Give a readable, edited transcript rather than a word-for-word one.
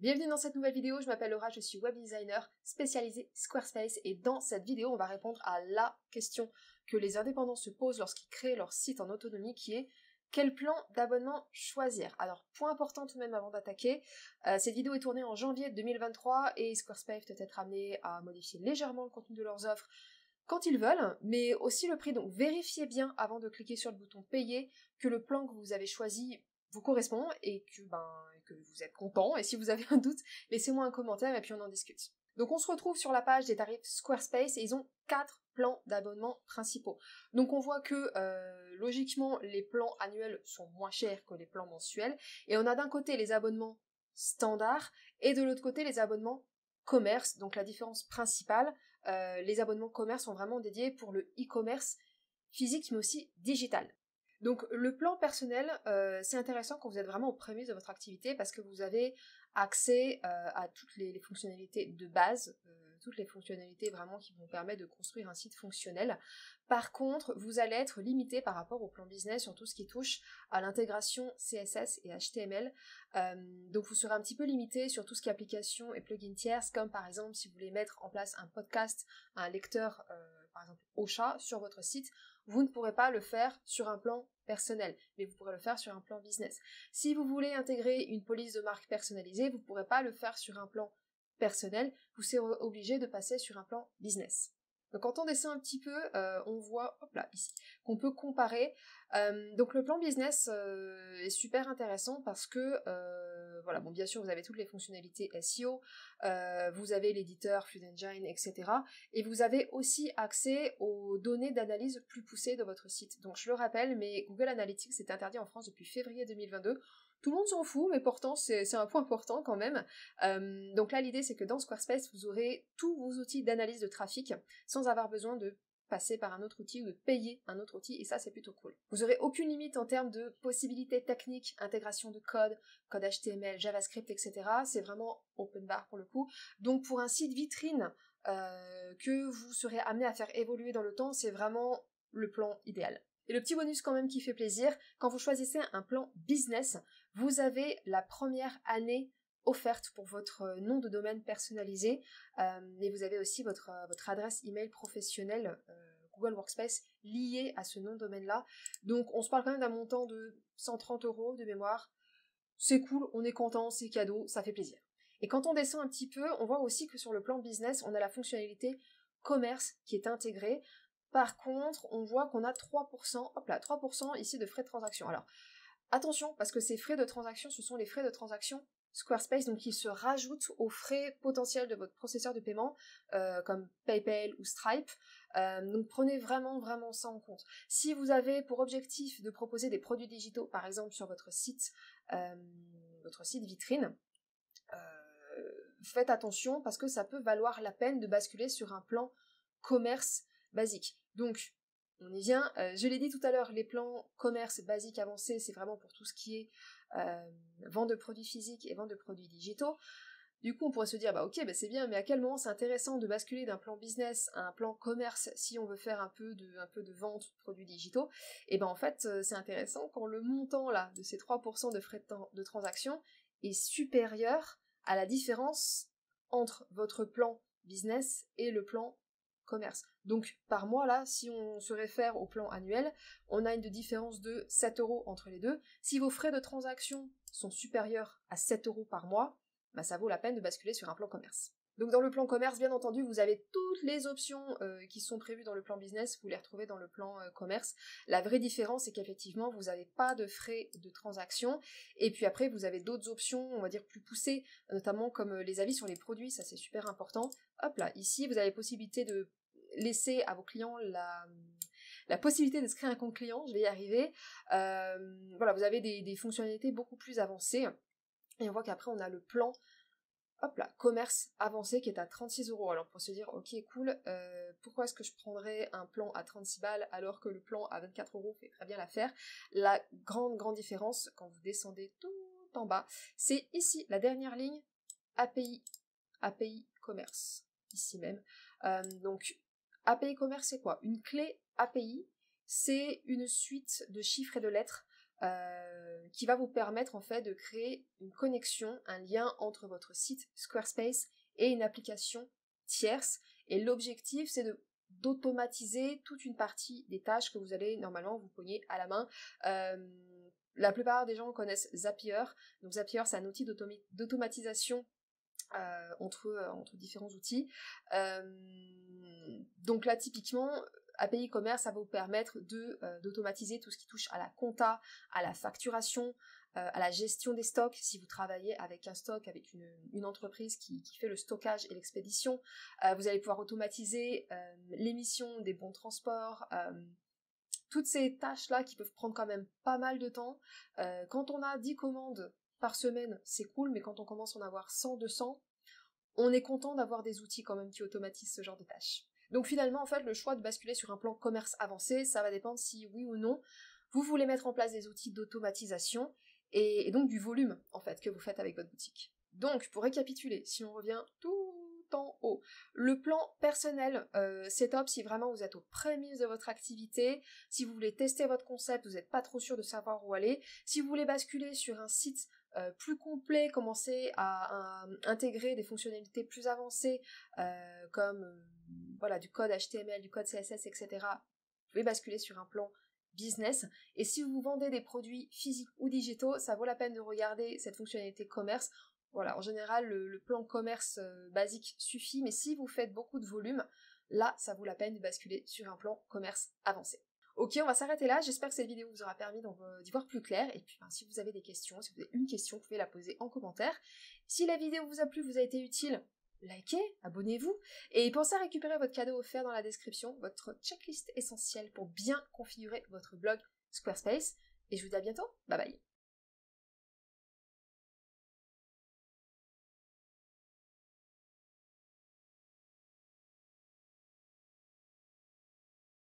Bienvenue dans cette nouvelle vidéo, je m'appelle Laura, je suis web designer spécialisée Squarespace et dans cette vidéo on va répondre à la question que les indépendants se posent lorsqu'ils créent leur site en autonomie qui est quel plan d'abonnement choisir. Alors point important tout de même avant d'attaquer, cette vidéo est tournée en janvier 2023 et Squarespace peut être amené à modifier légèrement le contenu de leurs offres quand ils veulent, mais aussi le prix, donc vérifiez bien avant de cliquer sur le bouton payer que le plan que vous avez choisi vous correspond et que vous êtes content, et si vous avez un doute, laissez-moi un commentaire et puis on en discute. Donc on se retrouve sur la page des tarifs Squarespace et ils ont 4 plans d'abonnement principaux. Donc on voit que logiquement les plans annuels sont moins chers que les plans mensuels, et on a d'un côté les abonnements standards et de l'autre côté les abonnements commerce. Donc la différence principale, les abonnements commerce sont vraiment dédiés pour le e-commerce physique mais aussi digital. Donc le plan personnel, c'est intéressant quand vous êtes vraiment aux prémices de votre activité parce que vous avez accès à toutes les fonctionnalités de base, toutes les fonctionnalités vraiment qui vont permettre de construire un site fonctionnel. Par contre, vous allez être limité par rapport au plan business sur tout ce qui touche à l'intégration CSS et HTML. Donc vous serez un petit peu limité sur tout ce qui est applications et plugins tierces, comme par exemple si vous voulez mettre en place un podcast, un lecteur, par exemple Ocha, sur votre site, vous ne pourrez pas le faire sur un plan personnel, mais vous pourrez le faire sur un plan business. Si vous voulez intégrer une police de marque personnalisée, vous ne pourrez pas le faire sur un plan personnel, vous serez obligé de passer sur un plan business. Donc quand on descend un petit peu, on voit, hop là, ici, qu'on peut comparer. Donc le plan business est super intéressant parce que, voilà, bon bien sûr vous avez toutes les fonctionnalités SEO, vous avez l'éditeur, Feed Engine, etc. Et vous avez aussi accès aux données d'analyse plus poussées de votre site. Donc je le rappelle, mais Google Analytics est interdit en France depuis février 2022. Tout le monde s'en fout, mais pourtant c'est un point important quand même. Donc là l'idée c'est que dans Squarespace vous aurez tous vos outils d'analyse de trafic sans avoir besoin de passer par un autre outil ou de payer un autre outil, et ça c'est plutôt cool. Vous n'aurez aucune limite en termes de possibilités techniques, intégration de code HTML, JavaScript, etc. C'est vraiment open bar pour le coup. Donc pour un site vitrine que vous serez amené à faire évoluer dans le temps, c'est vraiment le plan idéal. Et le petit bonus quand même qui fait plaisir, quand vous choisissez un plan business, vous avez la première année offerte pour votre nom de domaine personnalisé, et vous avez aussi votre adresse email professionnelle Google Workspace liée à ce nom de domaine là. Donc on se parle quand même d'un montant de 130 € de mémoire. C'est cool, on est content, c'est cadeau, ça fait plaisir. Et quand on descend un petit peu, on voit aussi que sur le plan business, on a la fonctionnalité commerce qui est intégrée. Par contre, on voit qu'on a 3%, hop là, 3% ici de frais de transaction. Alors, attention, parce que ces frais de transaction, ce sont les frais de transaction Squarespace, donc ils se rajoutent aux frais potentiels de votre processeur de paiement, comme PayPal ou Stripe. Donc prenez vraiment ça en compte. Si vous avez pour objectif de proposer des produits digitaux, par exemple sur votre site vitrine, faites attention parce que ça peut valoir la peine de basculer sur un plan commerce basique. Donc on y vient, je l'ai dit tout à l'heure, les plans commerce basique avancé, c'est vraiment pour tout ce qui est vente de produits physiques et vente de produits digitaux. Du coup on pourrait se dire, bah ok, bah c'est bien, mais à quel moment c'est intéressant de basculer d'un plan business à un plan commerce si on veut faire un peu de vente de produits digitaux? Et ben en fait c'est intéressant quand le montant là de ces 3% de frais de transaction est supérieur à la différence entre votre plan business et le plan commerce. Donc par mois là, si on se réfère au plan annuel, on a une différence de 7 € entre les deux. Si vos frais de transaction sont supérieurs à 7 € par mois, bah ça vaut la peine de basculer sur un plan commerce. Donc dans le plan commerce, bien entendu, vous avez toutes les options qui sont prévues dans le plan business, vous les retrouvez dans le plan commerce. La vraie différence, c'est qu'effectivement, vous n'avez pas de frais de transaction, et puis après, vous avez d'autres options, on va dire plus poussées, notamment comme les avis sur les produits, ça c'est super important. Hop là, ici, vous avez possibilité de laisser à vos clients la possibilité de se créer un compte client, je vais y arriver. Voilà, vous avez des fonctionnalités beaucoup plus avancées, et on voit qu'après, on a le plan hop là, commerce avancé qui est à 36 €. Alors pour se dire, ok cool, pourquoi est-ce que je prendrais un plan à 36 balles alors que le plan à 24 € fait très bien l'affaire? La grande différence, quand vous descendez tout en bas, c'est ici, la dernière ligne, API commerce, ici même. Donc API commerce c'est quoi? Une clé API, c'est une suite de chiffres et de lettres qui va vous permettre en fait de créer une connexion, un lien entre votre site Squarespace et une application tierce. Et l'objectif, c'est d'automatiser toute une partie des tâches que vous allez normalement vous cogner à la main. La plupart des gens connaissent Zapier. Donc Zapier, c'est un outil d'automatisation entre différents outils. Donc là, typiquement, API Commerce, ça va vous permettre d'automatiser tout ce qui touche à la compta, à la facturation, à la gestion des stocks, si vous travaillez avec un stock, avec une entreprise qui fait le stockage et l'expédition. Vous allez pouvoir automatiser l'émission des bons de transport, toutes ces tâches-là qui peuvent prendre quand même pas mal de temps. Quand on a 10 commandes par semaine, c'est cool, mais quand on commence à en avoir 100, 200, on est content d'avoir des outils quand même qui automatisent ce genre de tâches. Donc finalement, en fait, le choix de basculer sur un plan commerce avancé, ça va dépendre si oui ou non vous voulez mettre en place des outils d'automatisation et donc du volume, en fait, que vous faites avec votre boutique. Donc, pour récapituler, si on revient tout en haut, le plan personnel, c'est top si vraiment vous êtes aux prémices de votre activité, si vous voulez tester votre concept, vous n'êtes pas trop sûr de savoir où aller, si vous voulez basculer sur un site plus complet, commencer à intégrer des fonctionnalités plus avancées comme voilà, du code HTML, du code CSS, etc. Vous pouvez basculer sur un plan business. Et si vous vendez des produits physiques ou digitaux, ça vaut la peine de regarder cette fonctionnalité commerce. Voilà, en général, le plan commerce basique suffit, mais si vous faites beaucoup de volume, là, ça vaut la peine de basculer sur un plan commerce avancé. Ok, on va s'arrêter là. J'espère que cette vidéo vous aura permis d'y voir plus clair. Et puis, si vous avez des questions, si vous avez une question, vous pouvez la poser en commentaire. Si la vidéo vous a plu, vous a été utile, likez, abonnez-vous. Et pensez à récupérer votre cadeau offert dans la description, votre checklist essentielle pour bien configurer votre blog Squarespace. Et je vous dis à bientôt. Bye bye.